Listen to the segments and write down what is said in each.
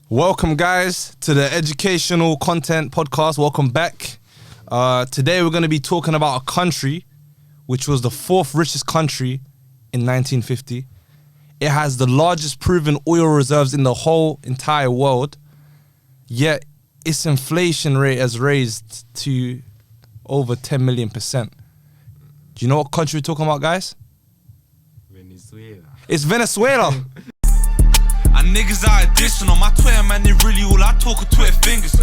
Welcome, guys, to the Educational Content Podcast. Welcome back. Today, we're going to be talking about a country which was the fourth richest country in 1950. It has the largest proven oil reserves in the whole entire world, yet its inflation rate has raised to over 10 million%. Do you know what country we're talking about, guys? Venezuela. It's Venezuela. And niggas are additional. My Twitter, man, they really all I talk with Twitter fingers.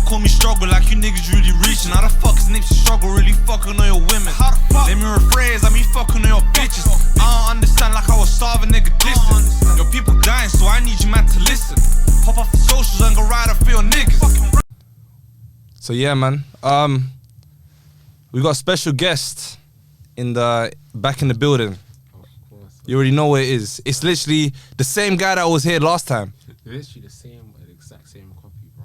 Call me struggle like you niggas really reaching. How the fuck is Nipsey struggle really fucking on your women? Let me rephrase, I mean fucking on your bitches. I don't understand like I was starving, nigga, listen. Your people dying, so I need you, man, to listen. Pop off the socials and go ride up for your niggas. So yeah, man. We got a special guest back in the building. You already know what it is. It's literally the same guy that was here last time. Literally the exact same copy, bro.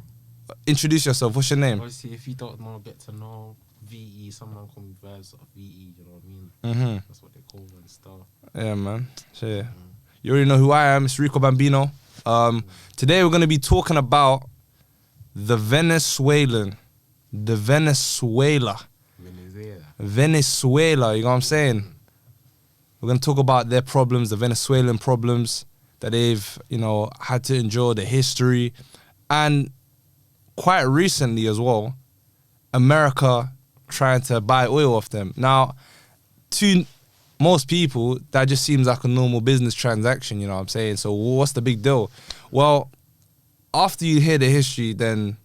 Introduce yourself. What's your name? Obviously, if you don't know, get to know VE. Someone call me Verbz or VE. You know what I mean? Mm-hmm. That's what they call me and stuff. Yeah, man. So, yeah. You already know who I am. It's Rico Bambino. Today we're gonna be talking about the Venezuela. Venezuela. You know what I'm saying? We're going to talk about their problems, the Venezuelan problems that they've, had to endure, the history. And quite recently as well, America trying to buy oil off them. Now, to most people, that just seems like a normal business transaction, you know what I'm saying? So what's the big deal? Well, after you hear the history, then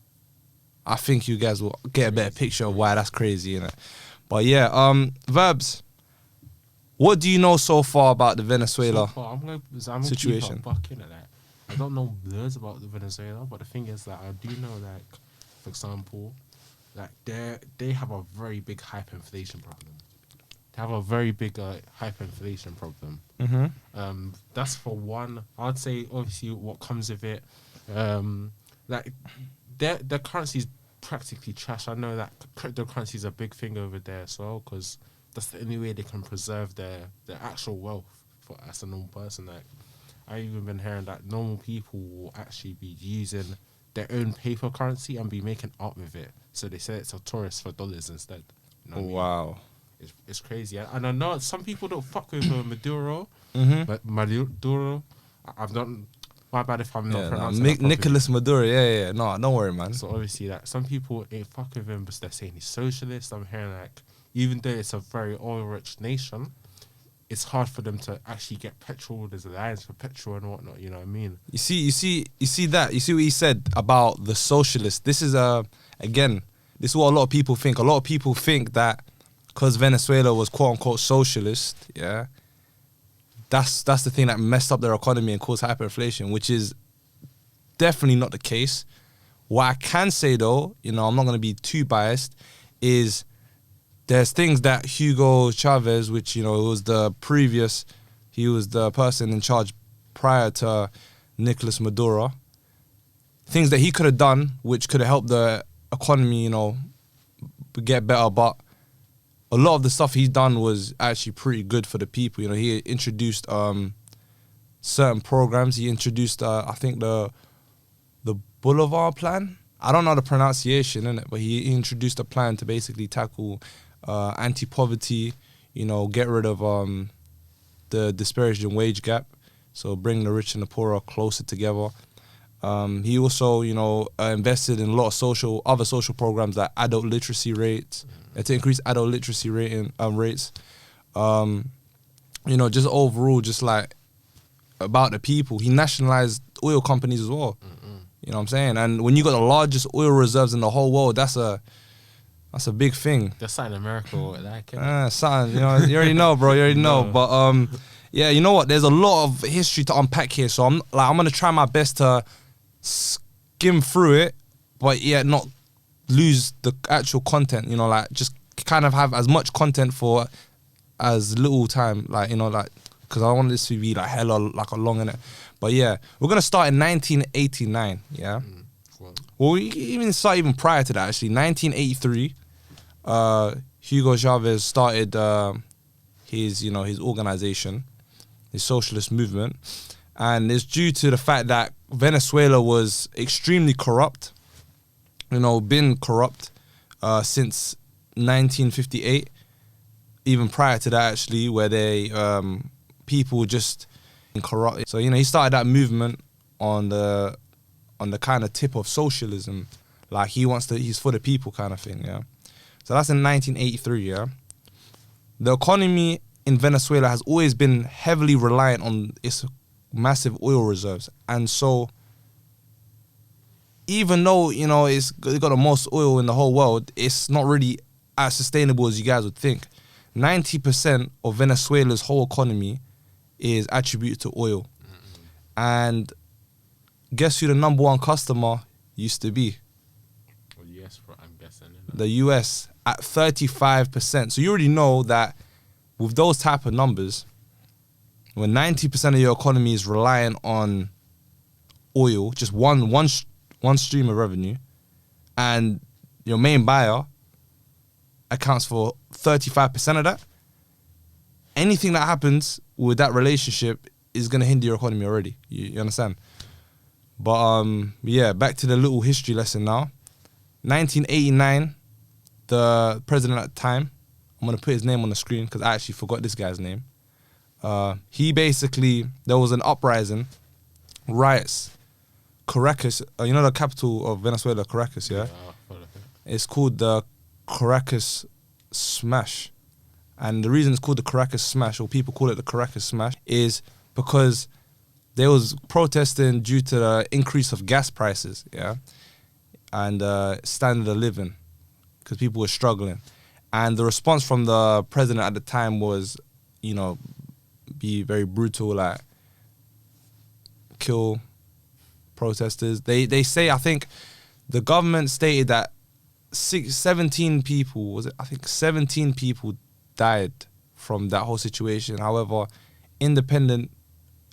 I think you guys will get a better picture of why that's crazy, innit? But yeah, Verbz, what do you know so far about the Venezuela situation? Keep up bucking at that. I don't know loads about the Venezuela, but the thing is that I do know, like, for example, like they have a very big hyperinflation problem. They have a very big hyperinflation problem. Mm-hmm. That's for one. I'd say obviously what comes with it, like their currency is practically trash. I know that cryptocurrency is a big thing over there as well, because that's the only way they can preserve their actual wealth for as a normal person. Like, I've even been hearing that normal people will actually be using their own paper currency and be making art with it. So they say it's a tourist for dollars instead. You know what I mean? Wow. It's crazy. And I know some people don't fuck with Maduro, Mm-hmm. but Maduro, I've done. My bad if I'm not pronouncing that Nicolas Maduro, yeah. No, don't worry, man. So obviously, like, some people ain't fuck with him, but they're saying he's socialist. I'm hearing, like, even though it's a very oil-rich nation, it's hard for them to actually get petrol. There's a lines for petrol and whatnot. You know what I mean? You see that? You see what he said about the socialists? This is again, this is what a lot of people think. A lot of people think that because Venezuela was quote unquote socialist, yeah, that's the thing that messed up their economy and caused hyperinflation, which is definitely not the case. What I can say though, I'm not going to be too biased, is there's things that Hugo Chavez, which, he was the person in charge prior to Nicolas Maduro, things that he could have done which could have helped the economy, get better, but a lot of the stuff he's done was actually pretty good for the people. He introduced certain programs. He introduced, I think, the Boulevard Plan. I don't know the pronunciation, innit? But he introduced a plan to basically tackle anti-poverty, get rid of the disparaging wage gap, so bring the rich and the poor closer together. He also, invested in a lot of other social programs like adult literacy rates, to increase adult literacy rates. Just overall, just like about the people. He nationalized oil companies as well. You know what I'm saying? And when you got the largest oil reserves in the whole world, that's a big thing. That's something America like. Something, you already know, bro. You already know. But yeah, you know what? There's a lot of history to unpack here, so I'm gonna try my best to skim through it, but yet not lose the actual content. Just kind of have as much content for as little time, because I want this to be hella a long in it. But yeah, we're gonna start in 1989. Yeah. Well, we even start even prior to that. Actually, 1983. Hugo Chavez started his organization, his socialist movement, and it's due to the fact that Venezuela was extremely corrupt. Been corrupt since 1958. Even prior to that, actually, where people just corrupt. So he started that movement on the kind of tip of socialism, like he's for the people kind of thing. Yeah. So that's in 1983. Yeah. The economy in Venezuela has always been heavily reliant on its massive oil reserves, and so even though it's got the most oil in the whole world, it's not really as sustainable as you guys would think. 90% of Venezuela's whole economy is attributed to oil. And guess who the number one customer used to be? Well, yes, I'm guessing. The US at 35%. So you already know that with those type of numbers, when 90% of your economy is reliant on oil, just one stream of revenue, and your main buyer accounts for 35% of that, anything that happens with that relationship is going to hinder your economy already. You understand? But yeah, back to the little history lesson now. 1989, the president at the time, I'm going to put his name on the screen because I actually forgot this guy's name. There was an uprising, riots. Caracas, the capital of Venezuela, Caracas, yeah? It's called the Caracas Smash. And the reason it's called the Caracas Smash, or people call it the Caracas Smash, is because there was protesting due to the increase of gas prices, yeah? And standard of living, because people were struggling. And the response from the president at the time was, be very brutal, like kill protesters. They say, I think the government stated that 17 people, 17 people died from that whole situation. However, independent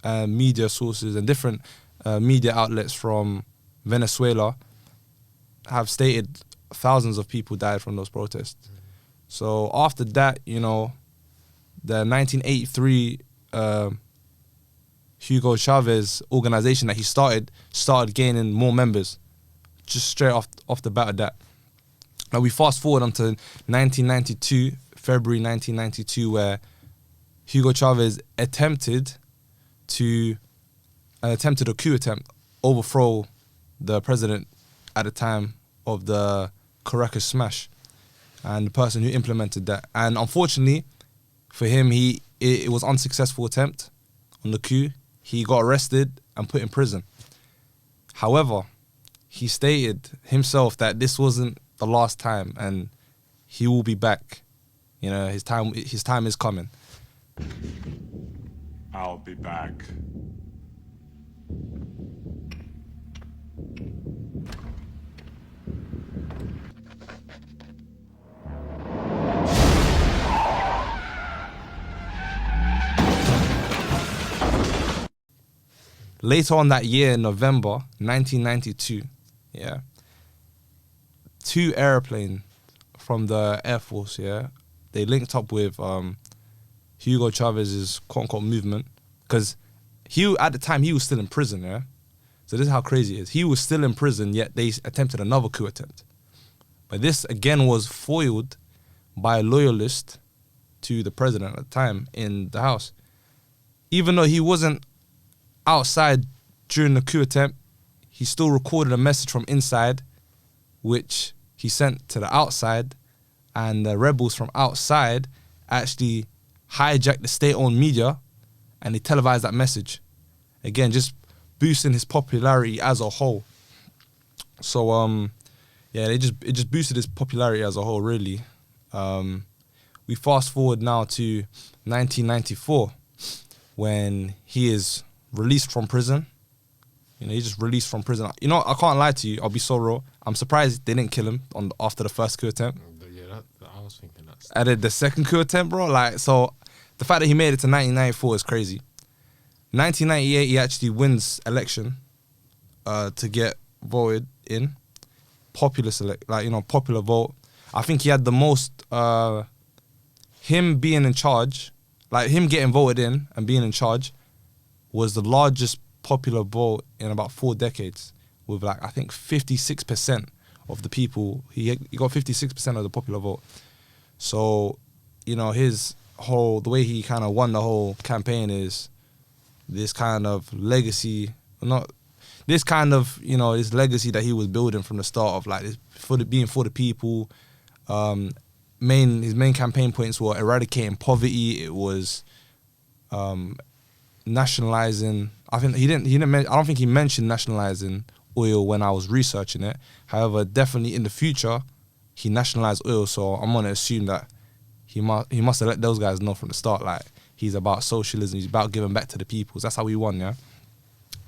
media sources and different media outlets from Venezuela have stated thousands of people died from those protests. So after that, the 1983 Hugo Chavez organization that he started gaining more members, just straight off the bat of that. Now we fast forward onto 1992, February 1992, where Hugo Chavez attempted a coup attempt, overthrow the president at the time of the Caracas Smash, and the person who implemented that. And unfortunately for him, it was an unsuccessful attempt on the coup. He got arrested and put in prison. However, he stated himself that this wasn't the last time, and he will be back. His time is coming. I'll be back. Later on that year, in November 1992, yeah, 2 airplanes from the Air Force, yeah, they linked up with Hugo Chavez's quote-unquote movement, because at the time he was still in prison, yeah. So this is how crazy it is. He was still in prison, yet they attempted another coup attempt. But this again was foiled by a loyalist to the president at the time in the house. Even though he wasn't outside during the coup attempt, he still recorded a message from inside, which he sent to the outside, and the rebels from outside actually hijacked the state-owned media and they televised that message. Again, just boosting his popularity as a whole. So yeah, it just boosted his popularity as a whole, really. We fast forward now to 1994 when he is released from prison. He just released from prison. I can't lie to you, I'll be so real. I'm surprised they didn't kill him after the first coup attempt. Yeah, I was thinking that. And then the second coup attempt, bro, so the fact that he made it to 1994 is crazy. 1998, he actually wins election to get voted in. Popular vote. I think he had the most, him being in charge, him getting voted in and being in charge was the largest popular vote in about 4 decades with like, I think 56% of the people. He got 56% of the popular vote. So, you know, the way he kind of won the whole campaign is this kind of legacy, this legacy that he was building from the start of like being for the people. His main campaign points were eradicating poverty. It was nationalizing. I don't think he mentioned nationalizing oil when I was researching it. However, definitely in the future, he nationalized oil. So I'm gonna assume that he must have let those guys know from the start, like he's about socialism. He's about giving back to the people. That's how we won, yeah.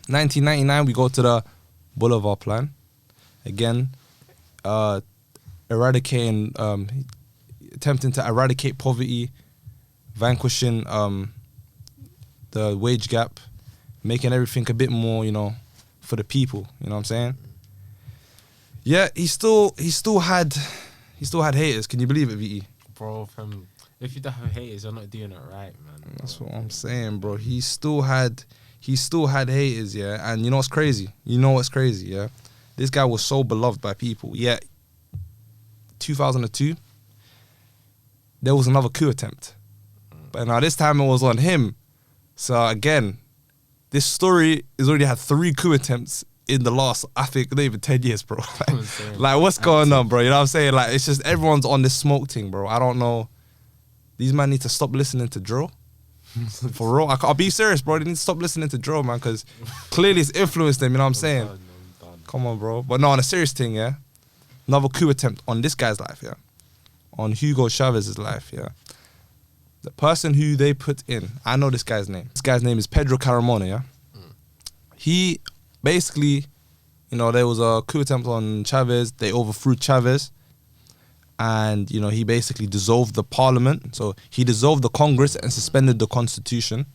1999, we go to the Boulevard Plan. Again, attempting to eradicate poverty, vanquishing the wage gap, making everything a bit more, you know, for the people. You know what I'm saying? Yeah, he still had haters. Can you believe it, VE? Bro, if you don't have haters, you're not doing it right, man. That's what I'm saying, bro. He still had haters, yeah. And you know what's crazy? Yeah. This guy was so beloved by people. Yeah. 2002, there was another coup attempt, but now this time it was on him. So again, this story has already had 3 coup attempts in the last, I think, not even 10 years, bro. Like what's going on, bro? You know what I'm saying? Like, it's just everyone's on this smoke thing, bro. I don't know. These men need to stop listening to drill. For real. I'll be serious, bro. They need to stop listening to drill, man, because clearly it's influenced them, you know what I'm saying? Come on, bro. But no, on a serious thing, yeah? Another coup attempt on this guy's life, yeah? On Hugo Chavez's life, yeah? The person who they put in, I know this guy's name. This guy's name is Pedro Carmona, yeah? He basically, you know, there was a coup attempt on Chavez. They overthrew Chavez. And, you know, he basically dissolved the parliament. So he dissolved the Congress and suspended the constitution.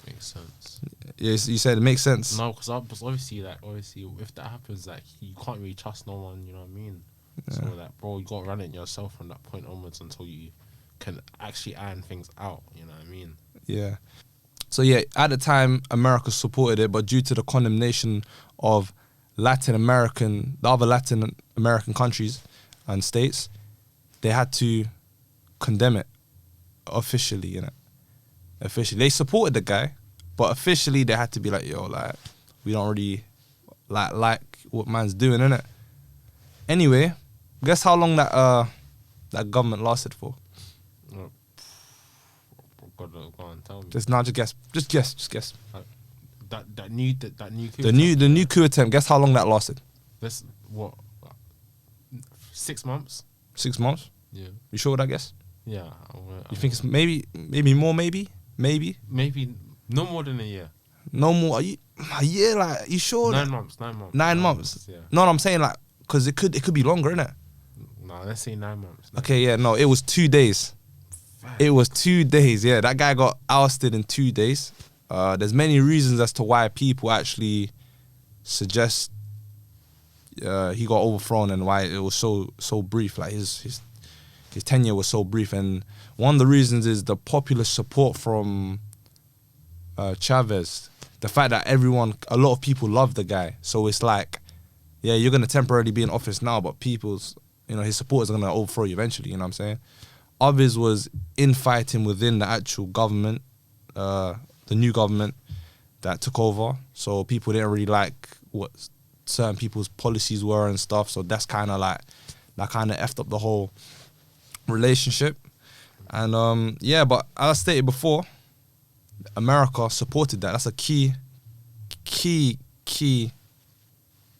Makes sense. Yes, you said it makes sense. No, because obviously, if that happens, like, you can't really trust no one, you know what I mean? Yeah. So, like, bro, you got to run it yourself from that point onwards until you can actually iron things out, you know what I mean? Yeah. So, yeah, at the time, America supported it, but due to the condemnation of the other Latin American countries and states, they had to condemn it officially, you know. Officially. They supported the guy, but officially they had to be like, yo, like, we don't really like what man's doing, innit? Anyway, guess how long that government lasted for? Go on, tell me. Just guess. Just guess. That new coup the new coup attempt. Guess how long that lasted? This what? 6 months. 6 months? Yeah. You sure with that guess? Yeah. You think it's maybe more? Maybe no more than a year. No more. Are you a year? Like, you sure? 9 months. 9 months. Yeah. No, I'm saying like, because it could be longer, innit? No, let's say 9 months. Okay, yeah, no, it was 2 days. It was 2 days. Yeah, that guy got ousted in 2 days. There's many reasons as to why people actually suggest he got overthrown and why it was so brief. Like his tenure was so brief, and one of the reasons is the popular support from Chavez. The fact that a lot of people love the guy. So it's like, yeah, you're gonna temporarily be in office now, but his supporters are gonna overthrow you eventually. You know what I'm saying? Others was infighting within the actual government, the new government that took over. So people didn't really like what certain people's policies were and stuff. So that kind of effed up the whole relationship. And yeah, but as I stated before, America supported that. That's a key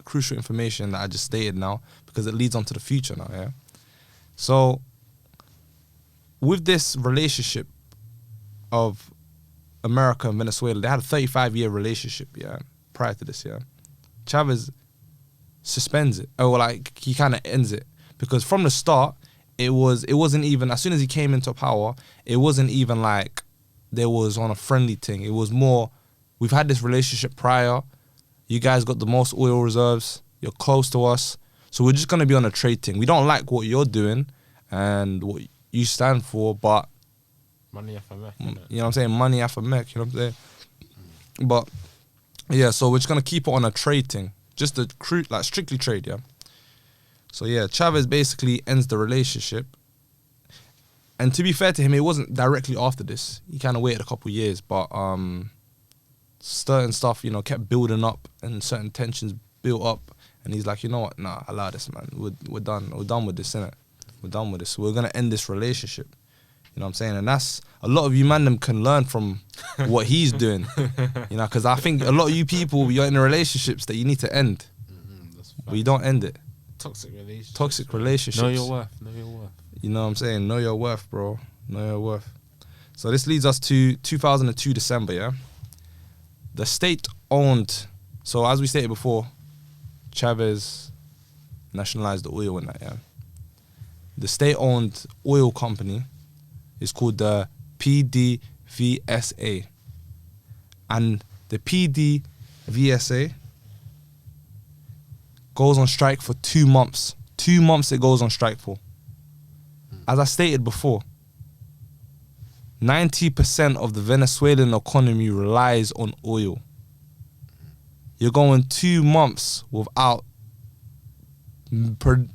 crucial information that I just stated now, because it leads on to the future now, yeah? So with this relationship of America and Venezuela, they had a 35-year relationship, yeah, prior to this, yeah. Chavez suspends it, or like he kind of ends it, because from the start, it wasn't even, as soon as he came into power, it wasn't even like there was on a friendly thing. It was more, we've had this relationship prior, you guys got the most oil reserves, you're close to us, so we're just going to be on a trade thing. We don't like what you're doing and what you stand for, but money after mech, you know what I'm saying? Money after mech, you know what I'm saying? But Yeah, so we're just gonna keep it on a trade thing, just a like strictly trade, yeah. So yeah, Chavez basically ends the relationship, and to be fair to him, it wasn't directly after this. He kind of waited a couple years, but certain stuff, you know, kept building up, and certain tensions built up, and he's like, you know what, nah, allow this, man. We're done with this, innit? We're done with this. We're gonna end this relationship. You know what I'm saying? And that's a lot of you man them can learn from what he's doing. You know, because I think a lot of you people, you're in relationships that you need to end, but you don't end it. Toxic relationships. Toxic relationships. Know your worth. Know your worth. You know what I'm saying? Know your worth, bro. Know your worth. So this leads us to 2002 December, yeah? The state-owned, so as we stated before, Chavez nationalized the oil and that, yeah? The state-owned oil company is called the PDVSA. And the PDVSA goes on strike for 2 months. 2 months it goes on strike for. As I stated before, 90% of the Venezuelan economy relies on oil. You're going 2 months without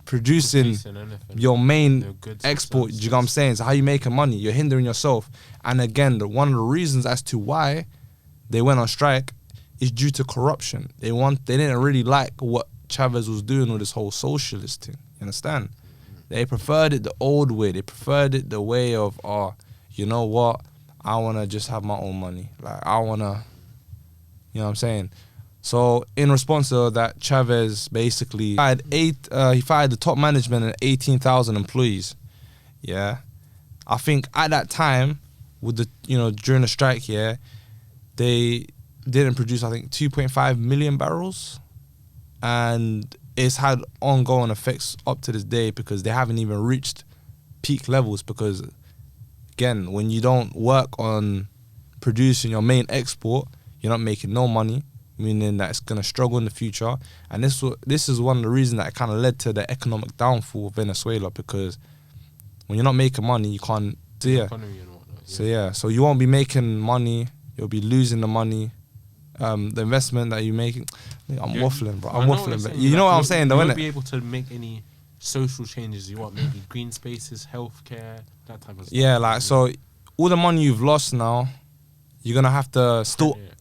producing your main export. Do you know what I'm saying? So how you making money? You're hindering yourself. And again, one of the reasons as to why they went on strike is due to corruption. They didn't really like what Chavez was doing with this whole socialist thing. You understand? They preferred it the old way. They preferred it the way of, you know what? I want to just have my own money. Like, I want to, you know what I'm saying? So in response to that, Chavez basically fired the top management and 18,000 employees. Yeah. I think at that time, with the, you know, during the strike, yeah, they didn't produce, I think, 2.5 million barrels. And it's had ongoing effects up to this day because they haven't even reached peak levels because, again, when you don't work on producing your main export, you're not making no money, meaning that it's going to struggle in the future. And this is one of the reasons that kind of led to the economic downfall of Venezuela, because when you're not making money, you can't do it. So you won't be making money, you'll be losing the money. The investment that you're making, I'm waffling, bro. I'm waffling, but you know what I'm saying, though, innit? You won't be able to make any social changes you want, maybe green spaces, healthcare, that type of stuff. Yeah, like, so all the money you've lost now, you're gonna have to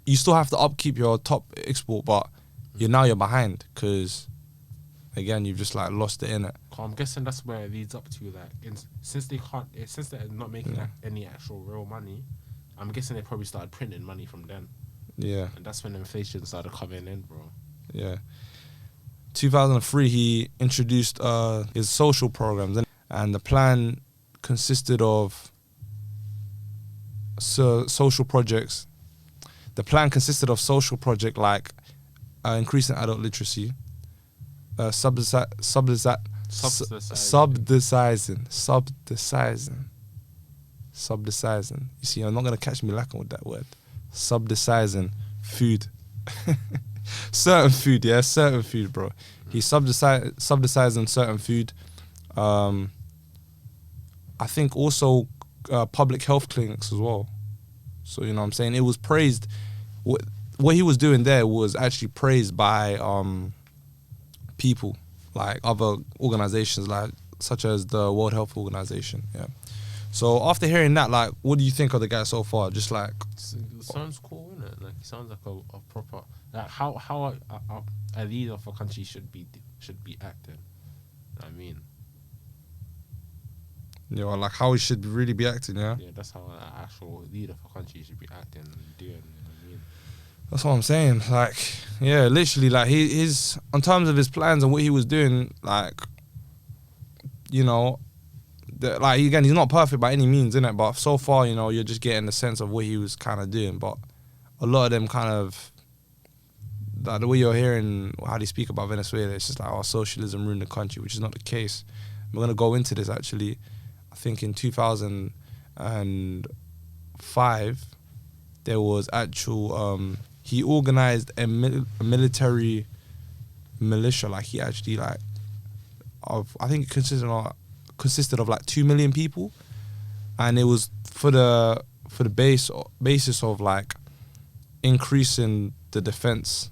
you still have to upkeep your top export, but you're behind because, again, you've just like lost it, innit? I'm guessing that's where it leads up to, like, since they're not making any actual real money, I'm guessing they probably started printing money from then. Yeah. And that's when inflation started coming in, bro. Yeah. 2003, he introduced his social programs, and the plan consisted of social projects. The plan consisted of social projects like increasing adult literacy, subsidizing. You see, I'm not gonna catch me lacking with that word. Subsidizing food. Certain food, bro. He's subsidizing certain food. I think also public health clinics as well. So, you know what I'm saying? It was praised. What he was doing there was actually praised by people, like other organizations, like such as the World Health Organization. Yeah. So after hearing that, like, what do you think of the guy so far? Just like, it sounds cool, isn't it? Like, he sounds like a proper, like, how a leader of a country should be acting. I mean, you know, like how he should really be acting. Yeah. Yeah, that's how an actual leader of a country should be acting and doing. You know what I mean? That's what I'm saying. Like, yeah, literally, like his on terms of his plans and what he was doing, like, you know. Like, again, he's not perfect by any means, innit? But so far, you know, you're just getting the sense of what he was kind of doing. But a lot of them kind of, like, the way you're hearing how they speak about Venezuela, it's just like, oh, socialism ruined the country, which is not the case. We're going to go into this, actually. I think in 2005, there was actual, he organized a military militia. Like, he actually, like, I think it consisted of like 2 million people, and it was for the basis of like increasing the defense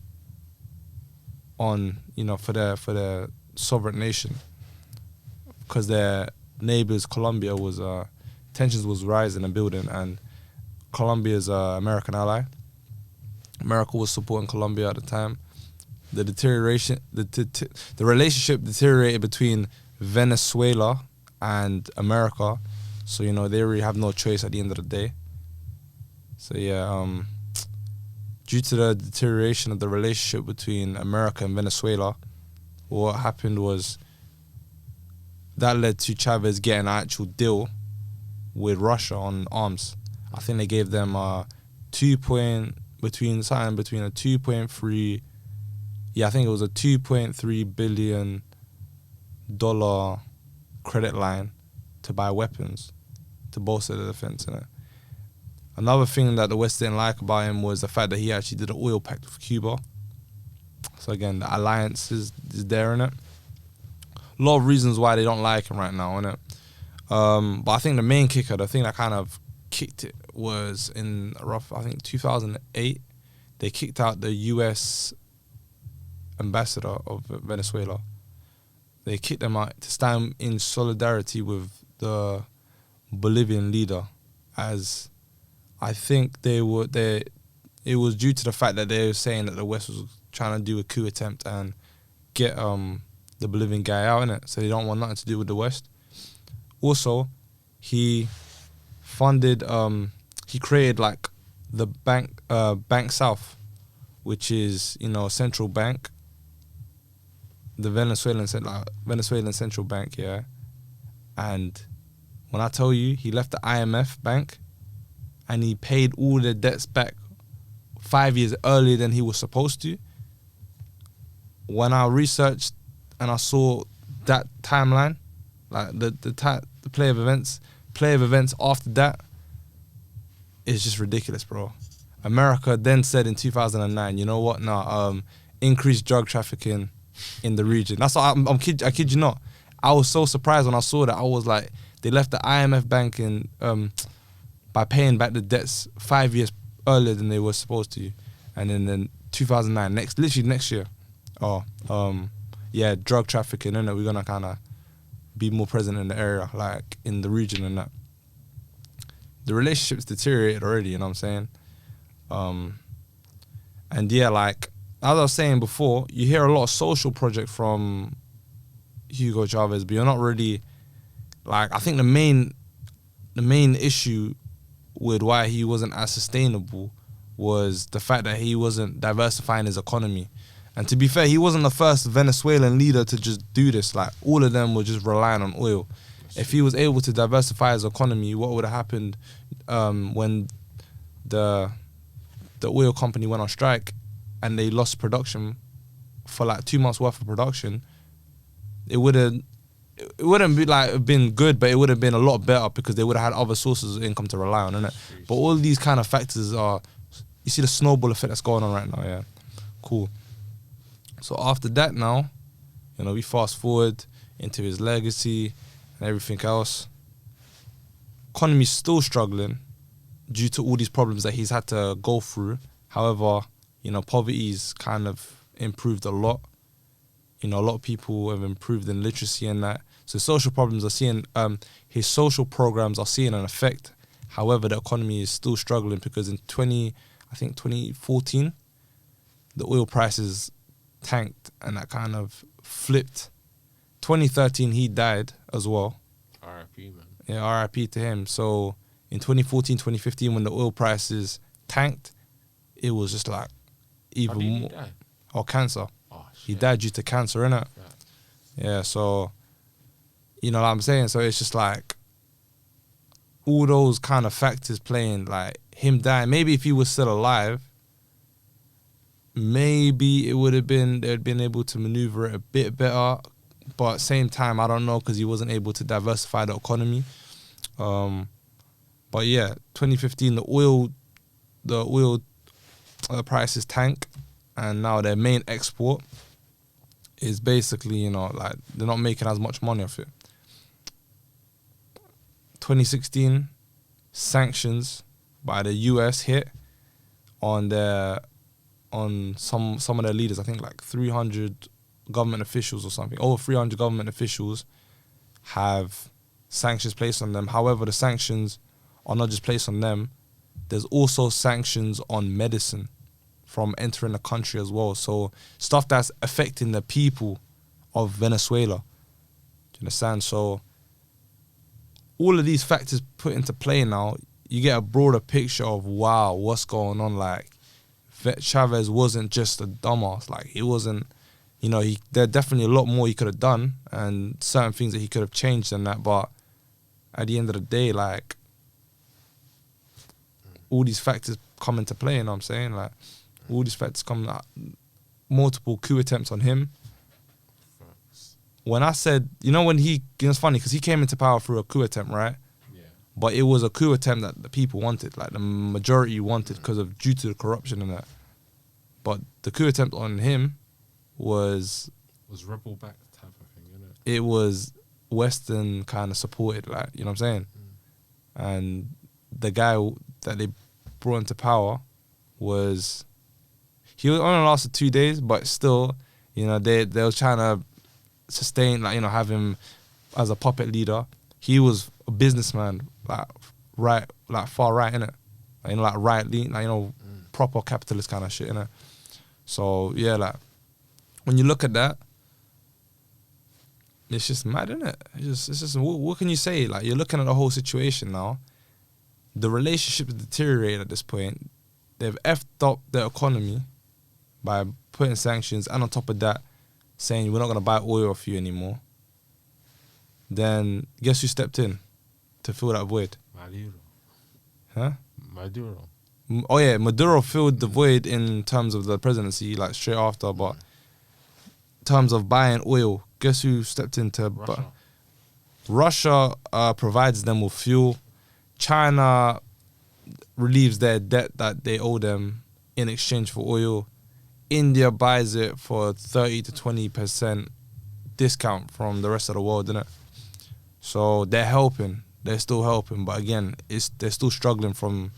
on, you know, for their sovereign nation, because their neighbors Colombia was tensions was rising and building, and Colombia's American ally. America was supporting Colombia at the time. The relationship deteriorated between Venezuela and America, so you know they really have no choice at the end of the day. So yeah, due to the deterioration of the relationship between America and Venezuela, what happened was that led to Chavez getting an actual deal with Russia on arms. I think they gave them between a 2.3, yeah, I think it was a $2.3 billion credit line to buy weapons to bolster the defense in it. Another thing that the West didn't like about him was the fact that he actually did an oil pact with Cuba. So again, the alliance is there in it. A lot of reasons why they don't like him right now, innit? But I think the main kicker, the thing that kind of kicked it, was in I think 2008, they kicked out the US ambassador of Venezuela. They kicked them out to stand in solidarity with the Bolivian leader, as I think it was due to the fact that they were saying that the West was trying to do a coup attempt and get the Bolivian guy out, innit? So they don't want nothing to do with the West. Also, he funded, he created like the Bank South, which is, you know, a central bank, the Venezuelan central bank, yeah. And when I tell you, he left the IMF bank and he paid all the debts back 5 years earlier than he was supposed to. When I researched and I saw that timeline, like the play of events after that, it's just ridiculous, bro. America then said in 2009, you know what? No, increase drug trafficking in the region. That's what I kid you not. I was so surprised when I saw that. I was like, they left the IMF bank in by paying back the debts 5 years earlier than they were supposed to, and then 2009, literally next year. Yeah, drug trafficking, and we're gonna kind of be more present in the area, like in the region, and that. The relationship's deteriorated already, you know what I'm saying? And yeah, like as I was saying before, you hear a lot of social project from Hugo Chavez, but you're not really, like, I think the main issue with why he wasn't as sustainable was the fact that he wasn't diversifying his economy. And to be fair, he wasn't the first Venezuelan leader to just do this. Like, all of them were just relying on oil. If he was able to diversify his economy, what would have happened when the oil company went on strike and they lost production for like 2 months worth of production? It wouldn't be like been good, but it would have been a lot better because they would have had other sources of income to rely on, innit? But all these kind of factors are, you see the snowball effect that's going on right now, yeah. Cool. So after that now, you know, we fast forward into his legacy and everything else. Economy's still struggling due to all these problems that he's had to go through. However, you know, poverty's kind of improved a lot. You know, a lot of people have improved in literacy and that. So social problems are seeing, his social programs are seeing an effect. However, the economy is still struggling because in 2014, the oil prices tanked and that kind of flipped. 2013, he died as well. R.I.P., man. Yeah, R.I.P. to him. So in 2014, 2015, when the oil prices tanked, it was just like even more. How did he die? Or cancer. Oh, shit. He died due to cancer, innit? Yeah, so, you know what I'm saying? So it's just like all those kind of factors playing, like him dying. Maybe if he was still alive, maybe it would have been, they'd been able to maneuver it a bit better. But at the same time, I don't know, because he wasn't able to diversify the economy. But yeah, 2015, the oil prices tank, and now their main export is basically, you know, like they're not making as much money off it. 2016, sanctions by the US hit on their on some of their leaders. I think like 300 government officials or something. Over 300 government officials have sanctions placed on them. However, the sanctions are not just placed on them. There's also sanctions on medicine from entering the country as well. So stuff that's affecting the people of Venezuela. Do you understand? So all of these factors put into play now, you get a broader picture of, wow, what's going on. Like, Chavez wasn't just a dumbass. Like, he wasn't, there are definitely a lot more he could have done and certain things that he could have changed in that. But at the end of the day, like, all these factors come into play, you know what I'm saying? Like, all these factors come, multiple coup attempts on him. When I said, when it's funny because he came into power through a coup attempt, right? Yeah. But it was a coup attempt that the people wanted, like the majority wanted due to the corruption and that. But the coup attempt on him was rebel back type of thing, innit? It was Western kind of supported, like, you know what I'm saying? And the guy that they brought into power he only lasted 2 days, but still, they were trying to sustain, like, have him as a puppet leader. He was a businessman, like far right, innit? Like, right lean, like, proper capitalist kind of shit, innit? So yeah, like, when you look at that, it's just mad, innit? It's just what can you say? Like, you're looking at the whole situation now. The relationship is deteriorated at this point. They've effed up their economy by putting sanctions, and on top of that, saying we're not going to buy oil off you anymore. Then guess who stepped in to fill that void? Maduro. Huh? Maduro. Oh yeah, Maduro filled the void in terms of the presidency, like straight after, but in terms of buying oil, guess who stepped in to Russia provides them with fuel. China relieves their debt that they owe them in exchange for oil. India buys it for 30 to 20% discount from the rest of the world, innit? So they're helping. They're still helping. But again, they're still struggling from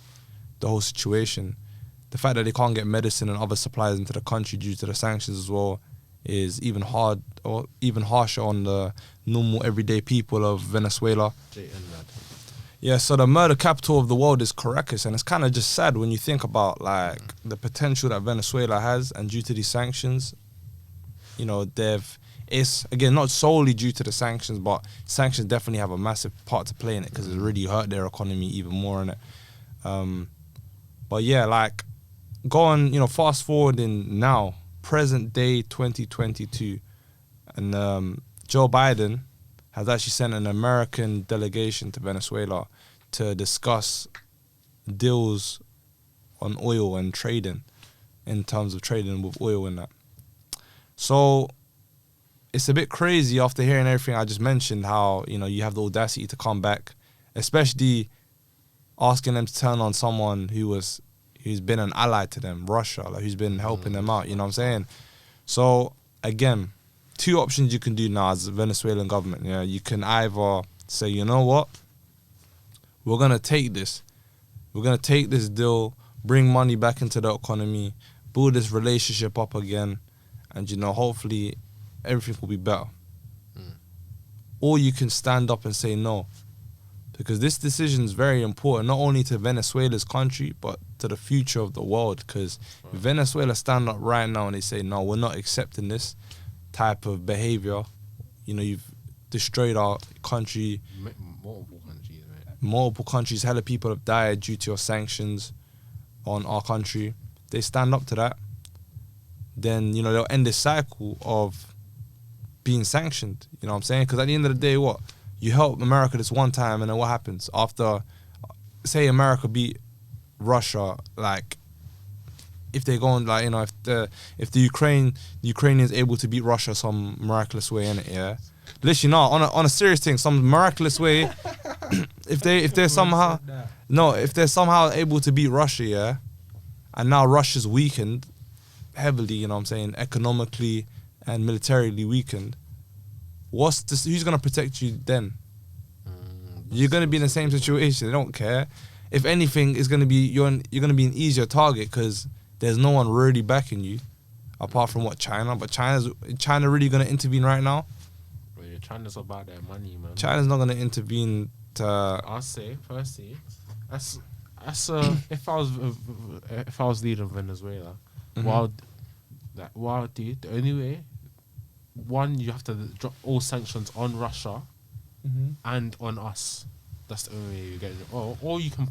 the whole situation. The fact that they can't get medicine and other supplies into the country due to the sanctions as well is even harsher on the normal everyday people of Venezuela. Yeah, so the murder capital of the world is Caracas, and it's kind of just sad when you think about, like, the potential that Venezuela has, and due to these sanctions, it's, again, not solely due to the sanctions, but sanctions definitely have a massive part to play in it because it's really hurt their economy even more in it. But yeah, like, fast forward in now, present day 2022, and Joe Biden has actually sent an American delegation to Venezuela to discuss deals on oil and trading, in terms of trading with oil and that. So it's a bit crazy after hearing everything I just mentioned, how, you have the audacity to come back, especially asking them to turn on someone who's been an ally to them, Russia, like, who's been helping them out, you know what I'm saying? So again, two options you can do now as the Venezuelan government. Yeah, you can either say, you know what, we're gonna take this deal, bring money back into the economy, build this relationship up again, and hopefully everything will be better. Or you can stand up and say no, because this decision is very important, not only to Venezuela's country, but to the future of the world. Because if Venezuela stand up right now and they say, no, we're not accepting this type of behavior, you've destroyed our country. Multiple countries, hella people have died due to your sanctions on our country. They stand up to that, then, they'll end this cycle of being sanctioned, you know what I'm saying? Because at the end of the day, what? You help America this one time, and then what happens? After, say America beat Russia, like, if they're going, like, if the Ukrainians able to beat Russia some miraculous way, innit, yeah? Literally, no, on a serious thing, some miraculous way, if they're somehow able to beat Russia, yeah, and now Russia's weakened heavily, you know what I'm saying, economically and militarily weakened, who's gonna protect you then? You're gonna be in the same situation. They don't care. If anything, it's gonna be you're gonna be an easier target because there's no one really backing you, apart from what, China. But China really gonna intervene right now? Well, yeah, China's about their money, man. China's not gonna intervene to. I'll say firstly, that's if I was leading Venezuela, dude, the only way, one, you have to drop all sanctions on Russia and on us. That's the only way you get it. Or you can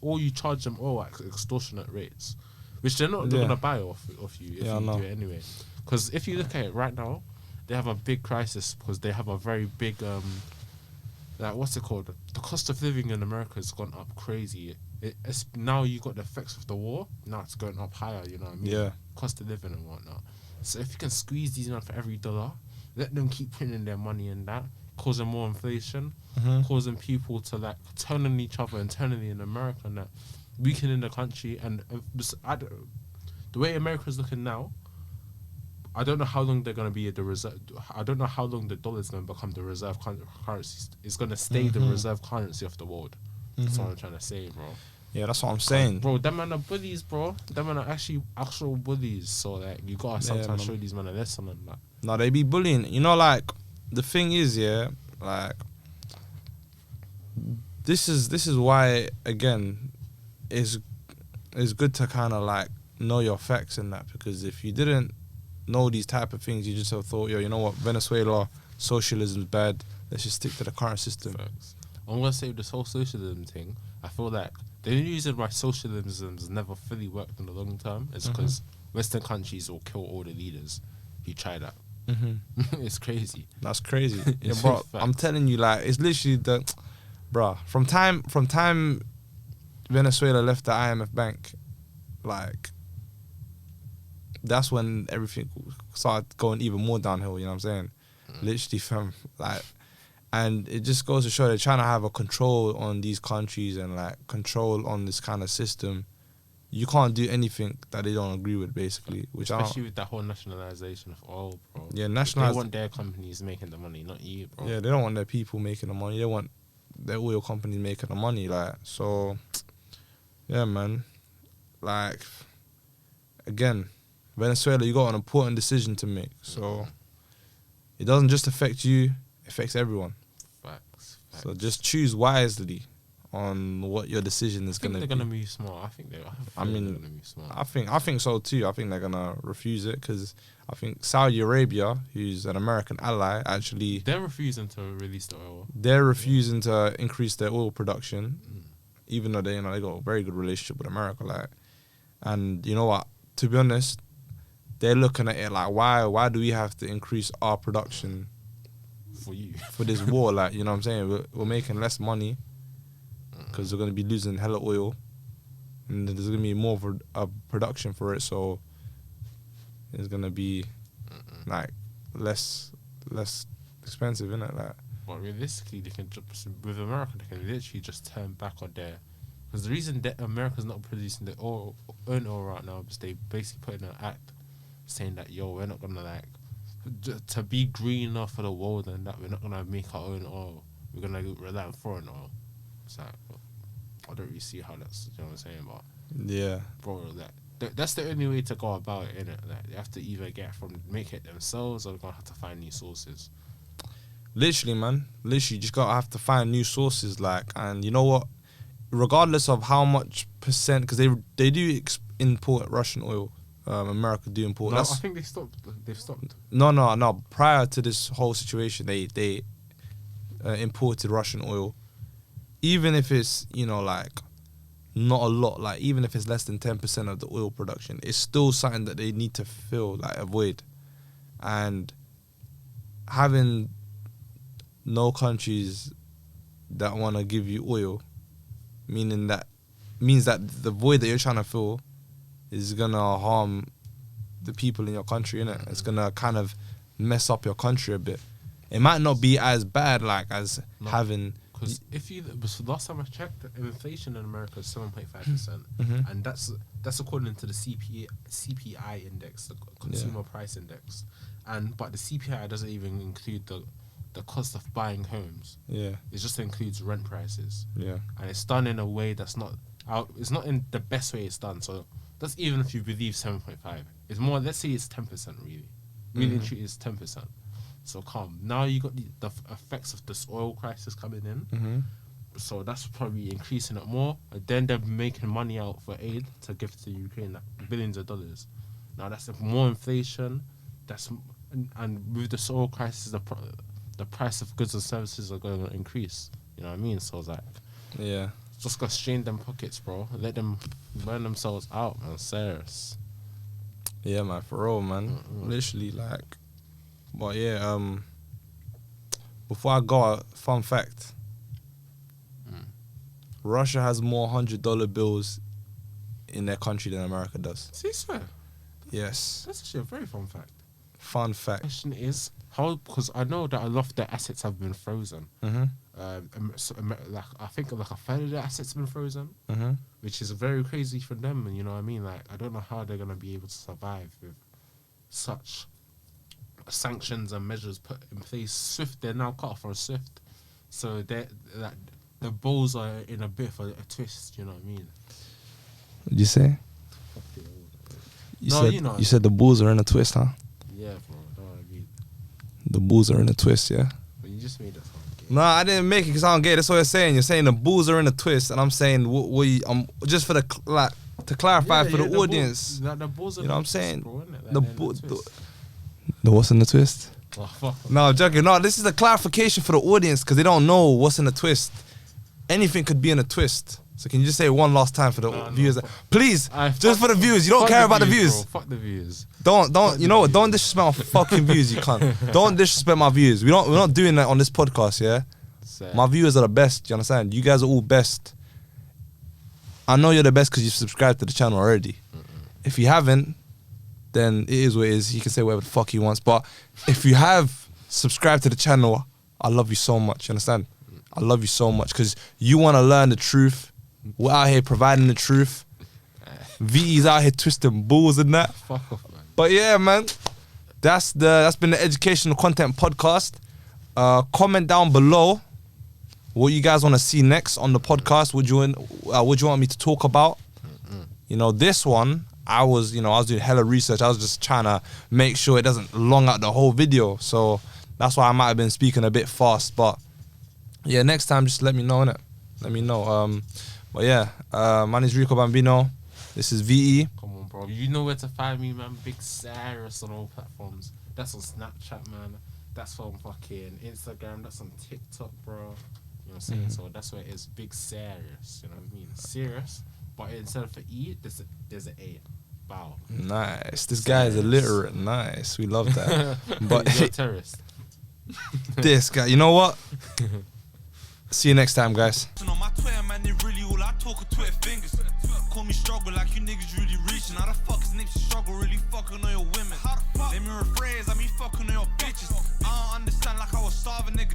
or you charge them all at extortionate rates, which they're gonna buy off you if you do it anyway. Because if you look at it right now, they have a big crisis because they have a very big what's it called? The cost of living in America has gone up crazy. It's now you got the effects of the war. Now it's going up higher. You know what I mean? Yeah. Cost of living and whatnot. So if you can squeeze these man for every dollar, let them keep printing their money in that, causing more inflation, causing people to like turn on each other internally in America and that, weakening the country. And the way America's looking now, I don't know how long they're gonna be at the reserve. I don't know how long the dollar is gonna become the reserve currency. It's gonna stay the reserve currency of the world. That's what I'm trying to say, bro. Yeah, that's what I'm saying. Bro, them man are bullies, bro. Them man are actual bullies. So like, you gotta sometimes show these men a lesson on that. No, they be bullying. You know, like the thing is, like this is why again, it's good to kind of like know your facts in that, because if you didn't know these type of things, you just have thought, you know what, Venezuela socialism is bad. Let's just stick to the current system. Facts. I'm gonna say this whole socialism thing. I feel like the only reason why socialism has never fully worked in the long term is because Western countries will kill all the leaders who try that. It's crazy. That's crazy. Yeah, bro. I'm telling you, like, it's literally from time Venezuela left the IMF bank, like, that's when everything started going even more downhill. You know what I'm saying? Literally, fam, like. And it just goes to show they're trying to have a control on these countries and like control on this kind of system. You can't do anything that they don't agree with, basically. Especially with that whole nationalization of oil, bro. Yeah, they want their companies making the money, not you, bro. Yeah, they don't want their people making the money. They want their oil companies making the money, like. So, yeah, man. Like, again, Venezuela, you got an important decision to make. So, it doesn't just affect you, it affects everyone. Facts. So just choose wisely on what your decision is going to be. They're going to move smart. I think they're going to move smart. I think so too. I think they're going to refuse it because I think Saudi Arabia, who's an American ally, actually... They're refusing to release the oil. They're refusing to increase their oil production, even though they got a very good relationship with America. Like, and you know what? To be honest, they're looking at it like, why do we have to increase our production for you for this war? Like, you know what I'm saying? We're making less money because we're going to be losing hella oil, and there's going to be more of a production for it, so it's going to be like less expensive, innit? Like, but realistically, they can with America, they can literally just turn back on their, because the reason that America's not producing their own oil right now is they basically put in an act saying that, yo, we're not gonna like to be green enough for the world and that we're not gonna make our own oil. We're gonna rely on foreign oil. It's like, I don't really see how that's, you know what I'm saying, but yeah, bro, that's the only way to go about it, innit? Like, they have to either make it themselves, or they're gonna have to find new sources. Literally, man. Literally, you just gotta have to find new sources. Like, and you know what? Regardless of how much percent, because they do import Russian oil. America do import. No, I think they've stopped. No. Prior to this whole situation, they imported Russian oil. Even if it's, like, not a lot, like, even if it's less than 10% of the oil production, it's still something that they need to avoid. And having no countries that want to give you oil, means that the void that you're trying to fill is going to harm the people in your country, innit? It's going to kind of mess up your country a bit. It might not be as bad, like, as having... Because last time I checked, inflation in America is 7.5%, and that's according to the CPI index, the Consumer Price Index, but the CPI doesn't even include the cost of buying homes. Yeah, it just includes rent prices. Yeah, and it's done in a way that's not out. It's not in the best way it's done. So That's even if you believe 7.5. It's more. Let's say it's 10%. Really and truly, it's 10%. So calm. Now you got the effects of this oil crisis coming in. So that's probably increasing it more. And then they're making money out for aid to give to Ukraine, like billions of dollars. Now that's more inflation. And with the oil crisis, the price of goods and services are going to increase. You know what I mean? So it's like, Yeah. just gotta strain them pockets, bro. Let them burn themselves out, man. Serious. Yeah, man, for real, man. Literally, like, but yeah, before I go, fun fact. Russia has more $100 bills in their country than America does. See, sir. Yes. That's actually a very fun fact. Fun fact. Question is, how, because I know that a lot of their assets have been frozen. Like I think like a third of their assets have been frozen, which is very crazy for them. And you know what I mean? Like, I don't know how they're gonna be able to survive with such sanctions and measures put in place. SWIFT, they're now cut off from SWIFT, so they're like the balls are in a bit of a twist. You know what I mean? What'd you say? You said the Bulls are in a twist, huh? Yeah, bro. Know what I mean? The Bulls are in a twist, yeah. But you just made that sound gay. No, I didn't make it because I don't get it. That's what you're saying. You're saying the Bulls are in a twist, and I'm saying just for the to clarify for the audience. The Bulls are, you know what I'm saying? Bro, like the what's in the twist? Oh, fuck. No, I'm joking. No, this is a clarification for the audience because they don't know what's in a twist. Anything could be in a twist. So can you just say it one last time for the viewers? Please, just for the viewers. You don't care about the views. Bro. Fuck the views. Don't. You know what? Don't disrespect my fucking views. You can't. Don't disrespect my views. We're not doing that on this podcast. Yeah. Sad. My viewers are the best. You understand? You guys are all best. I know you're the best because you've subscribed to the channel already. If you haven't, then it is what it is. He can say whatever the fuck he wants. But if you have subscribed to the channel, I love you so much. You understand? I love you so much because you want to learn the truth. We're out here providing the truth. VE's out here twisting balls and that. Fuck off, man. But yeah, man, that's been the Educational Content Podcast. Comment down below what you guys want to see next on the podcast. What you want me to talk about? You know, this one, I was doing hella research. I was just trying to make sure it doesn't long out the whole video. So that's why I might have been speaking a bit fast. But yeah, next time just let me know, innit? Let me know. But yeah, my name's Rico Bambino. This is VE. Come on, bro. You know where to find me, man. Big Cyrus on all platforms. That's on Snapchat, man. That's on fucking Instagram. That's on TikTok, bro. You know what I'm saying? So that's where it is. Big Cyrus. You know what I mean? Serious. But instead of an E, there's an A. Bow. Nice. This guy is illiterate. Nice. We love that. But you're a terrorist. This guy. You know what? See you next time, guys. On my Twitter, man, they really all I talk with Twitter fingers. Call me struggle like you niggas really reaching. How the fuck is niggas struggle really fucking on your women? Let me rephrase, I mean fucking on your bitches. I don't understand like I was starving, nigga.